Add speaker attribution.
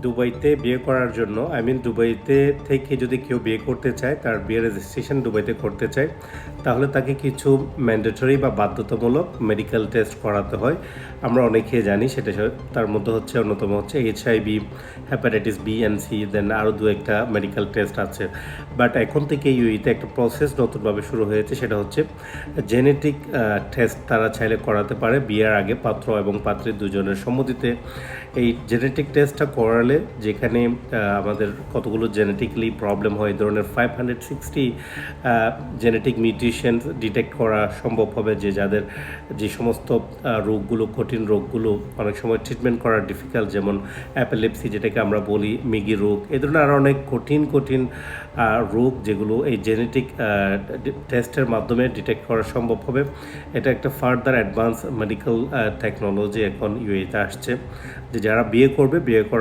Speaker 1: দুবাইতে বিয়ে করার জন্য দুবাইতে থেকে যদি কেউ বিয়ে করতে চায়, তার বিয়ের রেজিস্ট্রেশন দুবাইতে করতে চায়, তাহলে তাকে কিছু ম্যান্ডেটরি বা বাধ্যতামূলক মেডিকেল টেস্ট করাতে হয়। আমরা অনেকেই জানি সেটা, তার মধ্যে অন্যতম হচ্ছে HIV, hepatitis B and C, then আরও দু একটা মেডিকেল টেস্ট আছে। বাট এখন থেকে ইউইতে একটা প্রসেস নতুনভাবে শুরু হয়েছে, সেটা হচ্ছে জেনেটিক টেস্ট তারা চাইলে করাতে পারে বিয়ের আগে, পাত্র এবং পাত্রীর দুজনের সম্মতিতে। এই জেনেটিক টেস্টটা করালে যেখানে আমাদের কতগুলো জেনেটিক্যালি প্রবলেম হয়, এই ধরনের 560 জেনেটিক মিউটেশন ডিটেক্ট করা সম্ভব হবে, যাদের যে সমস্ত রোগগুলো, কঠিন রোগগুলো অনেক সময় ট্রিটমেন্ট করা ডিফিকাল্ট, যেমন অ্যাপেলেপসি যেটাকে আমরা বলি, মিগি রোগ, এ ধরনের আরও অনেক কঠিন রোগ যেগুলো এই জেনেটিক টেস্টের মাধ্যমে ডিটেক্ট করা সম্ভব হবে। এটা একটা ফার্দার অ্যাডভান্স মেডিকেল টেকনোলজি এখন ইউএইতে আসছে, যে যারা বিয়ে করবে, বিয়ে করার